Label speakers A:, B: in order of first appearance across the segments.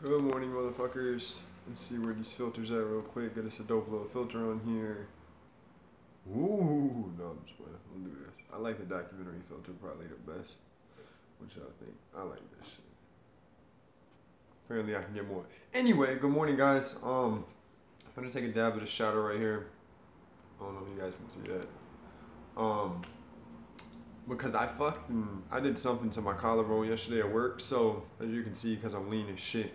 A: Good morning, motherfuckers. Let's see where these filters at real quick. Get us a dope little filter on here. Ooh, no, I'm just playing. We'll do this. I like the documentary filter probably the best. What y'all think? I like this shit. Apparently I can get more. Anyway, good morning, guys. I'm gonna take a dab of the shadow right here. I don't know if you guys can see that. Because I did something to my collarbone yesterday at work. So as you can see, because I'm lean as shit,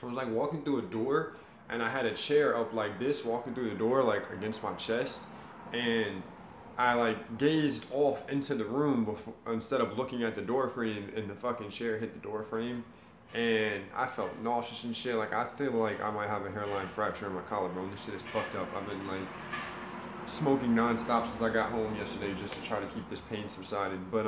A: I was like walking through a door and I had a chair up like this, walking through the door like against my chest, and I like gazed off into the room before, instead of looking at the door frame, and the fucking chair hit the door frame, and I felt nauseous and shit. Like I feel like I might have a hairline fracture in my collarbone. This shit is fucked up. I've been like smoking nonstop since I got home yesterday just to try to keep this pain subsided. But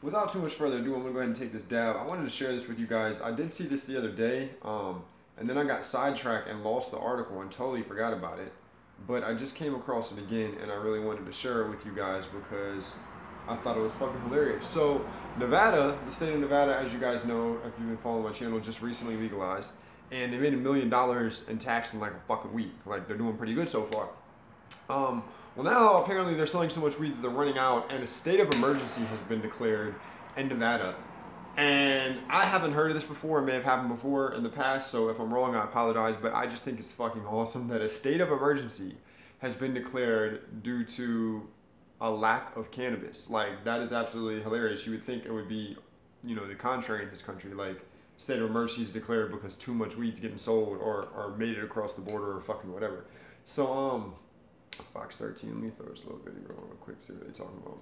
A: without too much further ado, I'm gonna go ahead and take this dab. I wanted to share this with you guys. I did see this the other day, and then I got sidetracked and lost the article and totally forgot about it. But I just came across it again, and I really wanted to share it with you guys because I thought it was fucking hilarious. So Nevada, the state of Nevada, as you guys know, if you've been following my channel, just recently legalized, and they made $1 million in tax in like a fucking week. Like they're doing pretty good so far. Well, now apparently they're selling so much weed that they're running out, and a state of emergency has been declared in Nevada. And I haven't heard of this before. It may have happened before in the past, so if I'm wrong, I apologize. But I just think it's fucking awesome that a state of emergency has been declared due to a lack of cannabis. Like, that is absolutely hilarious. You would think it would be, you know, the contrary in this country. Like, state of emergency is declared because too much weed's getting sold or made it across the border or fucking whatever. So, Fox 13, let me throw this little video real quick, see what they're talking about.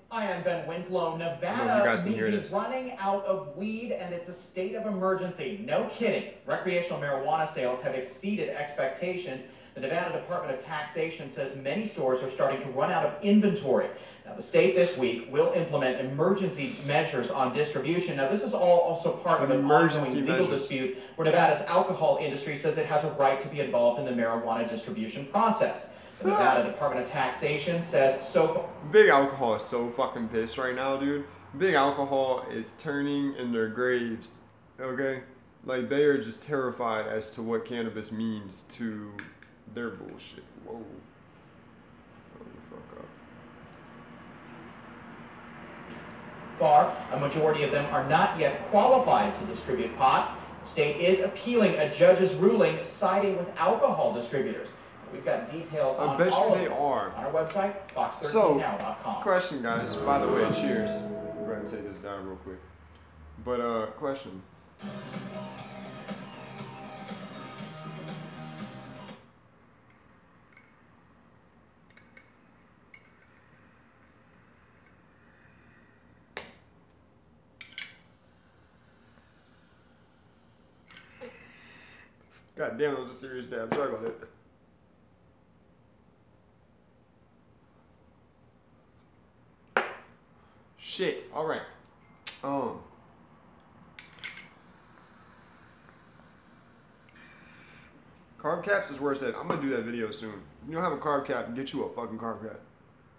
B: Hi, I'm Ben Winslow. Nevada may be running out of weed and it's a state of emergency. No kidding. Recreational marijuana sales have exceeded expectations. The Nevada Department of Taxation says many stores are starting to run out of inventory. Now, the state this week will implement emergency measures on distribution. Now, this is all also part of an ongoing legal dispute where Nevada's alcohol industry says it has a right to be involved in the marijuana distribution process. The Nevada Department of Taxation says so.
A: Big Alcohol is so fucking pissed right now, dude. Big Alcohol is turning in their graves, okay? Like, they are just terrified as to what cannabis means to their bullshit. Whoa. Hold the fuck up.
B: Far, a majority of them are not yet qualified to distribute pot. The state is appealing a judge's ruling siding with alcohol distributors. We've got details on all of this on our website, fox13now.com.
A: So, question, guys. By the way, cheers. Go ahead and take this down real quick. But, question. God damn, that was a serious dab. Sorry about that. Shit. All right. Carb caps is where it's at. I'm gonna do that video soon. If you don't have a carb cap, get you a fucking carb cap.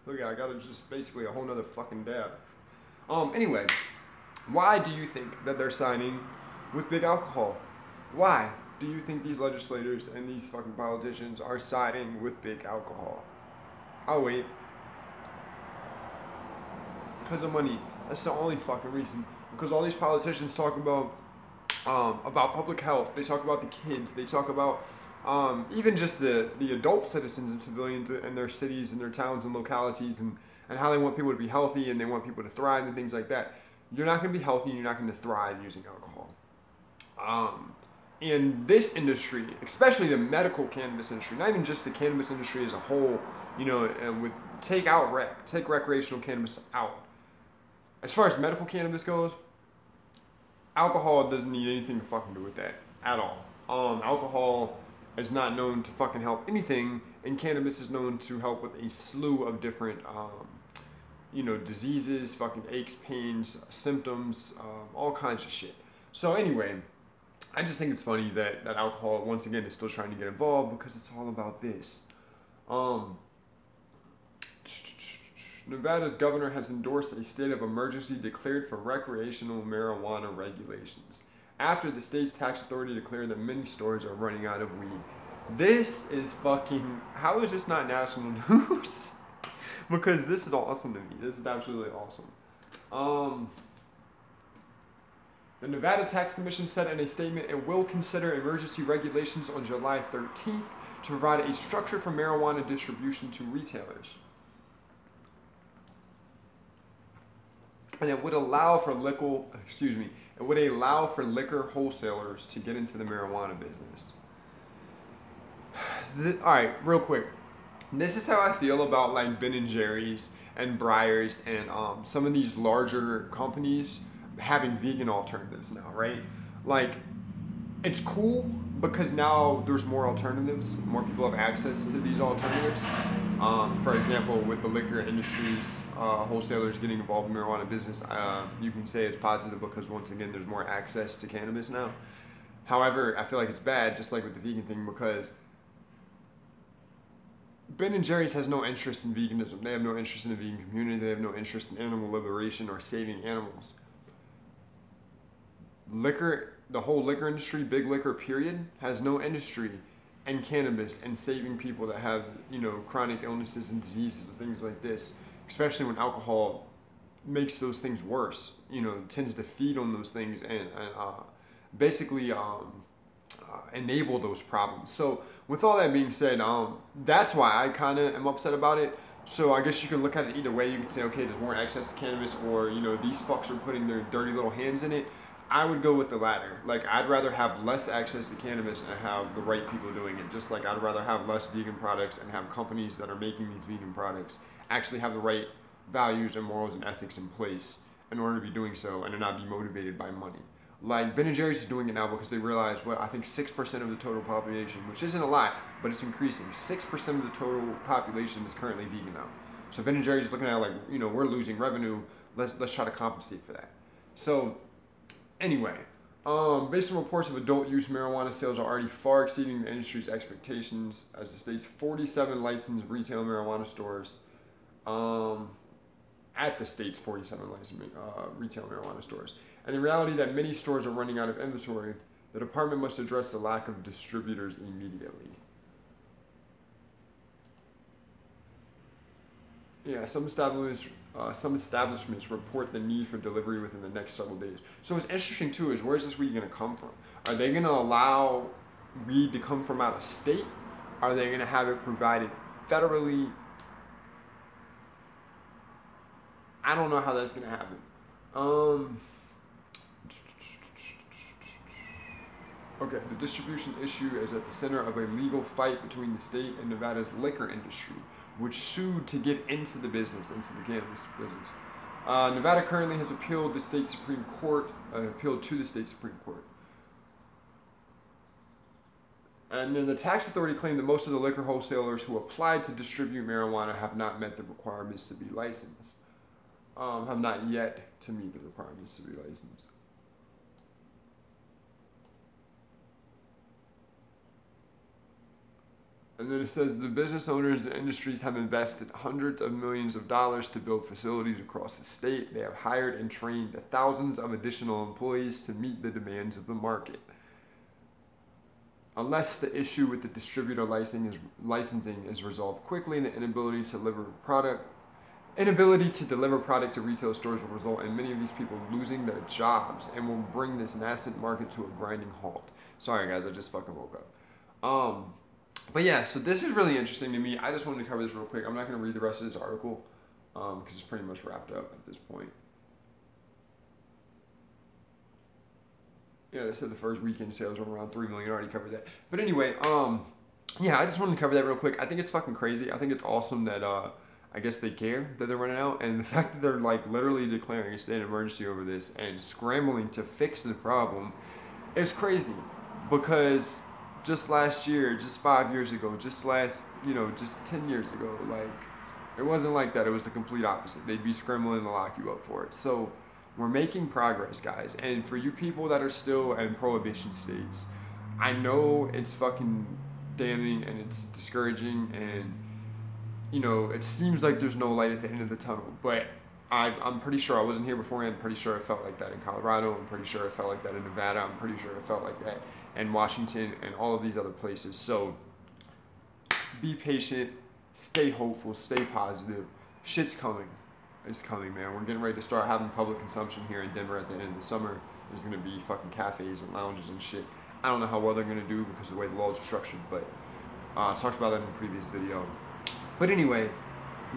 A: Look, I got just basically a whole nother fucking dab. Anyway, why do you think that they're signing with Big Alcohol? Why do you think these legislators and these fucking politicians are siding with Big Alcohol? I'll wait. Because of money. That's the only fucking reason. Because all these politicians talk about public health. They talk about the kids. They talk about even just the adult citizens and civilians in their cities and their towns and localities, and how they want people to be healthy and they want people to thrive and things like that. You're not going to be healthy and you're not going to thrive using alcohol. In this industry, especially the medical cannabis industry, not even just the cannabis industry as a whole, you know, and take recreational cannabis out. As far as medical cannabis goes, alcohol doesn't need anything to fucking do with that at all. Alcohol is not known to fucking help anything, and cannabis is known to help with a slew of different, you know, diseases, fucking aches, pains, symptoms, all kinds of shit. So anyway, I just think it's funny that alcohol, once again, is still trying to get involved because it's all about this. Nevada's governor has endorsed a state of emergency declared for recreational marijuana regulations. after the state's tax authority declared that many stores are running out of weed. This is fucking, how is this not national news? Because this is awesome to me. This is absolutely awesome. The Nevada Tax Commission said in a statement it will consider emergency regulations on July 13th to provide a structure for marijuana distribution to retailers. And it would allow for liquor wholesalers to get into the marijuana business. All right, real quick. This is how I feel about like Ben & Jerry's and Breyers and some of these larger companies having vegan alternatives now, right? Like, it's cool because now there's more alternatives. More people have access to these alternatives. For example, with the liquor industries, wholesalers getting involved in marijuana business, you can say it's positive because once again, there's more access to cannabis now. However, I feel like it's bad, just like with the vegan thing, because Ben & Jerry's has no interest in veganism. They have no interest in the vegan community. They have no interest in animal liberation or saving animals. Liquor, the whole liquor industry, big liquor period, has no industry in cannabis and saving people that have, you know, chronic illnesses and diseases and things like this, especially when alcohol makes those things worse, you know, tends to feed on those things and basically enable those problems. So with all that being said, that's why I kind of am upset about it. So I guess you can look at it either way. You can say, okay, there's more access to cannabis, or, you know, these fucks are putting their dirty little hands in it. I would go with the latter. Like, I'd rather have less access to cannabis and have the right people doing it. Just like I'd rather have less vegan products and have companies that are making these vegan products actually have the right values and morals and ethics in place in order to be doing so and to not be motivated by money. Like, Ben & Jerry's is doing it now because they realize, well, I think 6% of the total population, which isn't a lot, but it's increasing. 6% of the total population is currently vegan now. So Ben & Jerry's is looking at it like, you know, we're losing revenue. Let's try to compensate for that. So anyway, based on reports of adult use marijuana sales are already far exceeding the industry's expectations as the state's 47 licensed retail marijuana stores, at the state's 47 licensed retail marijuana stores. And the reality that many stores are running out of inventory, the department must address the lack of distributors immediately. Yeah, some establishments report the need for delivery within the next several days. So what's interesting too is, where's this weed going to come from? Are they going to allow weed to come from out of state? Are they going to have it provided federally? I don't know how that's going to happen. Okay, the distribution issue is at the center of a legal fight between the state and Nevada's liquor industry, which sued to get into the business, into the cannabis business. Nevada currently has appealed to the state Supreme Court. And then the tax authority claimed that most of the liquor wholesalers who applied to distribute marijuana have not met the requirements to be licensed. Have not yet to meet the requirements to be licensed. And then it says the business owners and industries have invested hundreds of millions of dollars to build facilities across the state. They have hired and trained thousands of additional employees to meet the demands of the market. Unless the issue with the distributor licensing is resolved quickly, the inability to deliver product to retail stores will result in many of these people losing their jobs and will bring this nascent market to a grinding halt. Sorry guys, I just fucking woke up. But yeah, so this is really interesting to me. I just wanted to cover this real quick. I'm not going to read the rest of this article because it's pretty much wrapped up at this point. Yeah, they said the first weekend sales were around 3 million. I already covered that. But anyway, yeah, I just wanted to cover that real quick. I think it's fucking crazy. I think it's awesome that I guess they care that they're running out, and the fact that they're like literally declaring a state of emergency over this and scrambling to fix the problem is crazy. Because just last year, just 5 years ago, just 10 years ago, like, it wasn't like that. It was the complete opposite. They'd be scrambling to lock you up for it. So we're making progress, guys. And for you people that are still in prohibition states, I know it's fucking damning and it's discouraging and, you know, it seems like there's no light at the end of the tunnel. But I'm pretty sure I wasn't here beforehand. I'm pretty sure it felt like that in Colorado. I'm pretty sure it felt like that in Nevada. I'm pretty sure it felt like that in Washington and all of these other places. So be patient, stay hopeful, stay positive. Shit's coming. It's coming, man. We're getting ready to start having public consumption here in Denver at the end of the summer. There's gonna be fucking cafes and lounges and shit. I don't know how well they're gonna do because of the way the laws are structured, but I talked about that in a previous video. But anyway,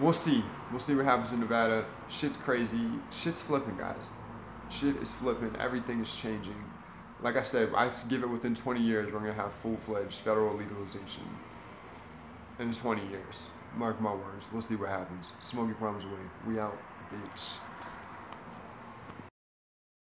A: we'll see. We'll see what happens in Nevada. Shit's crazy. Shit's flipping, guys. Shit is flipping. Everything is changing. Like I said, I give it within 20 years, we're gonna have full-fledged federal legalization. In 20 years. Mark my words. We'll see what happens. Smoking problems away. We out, bitch.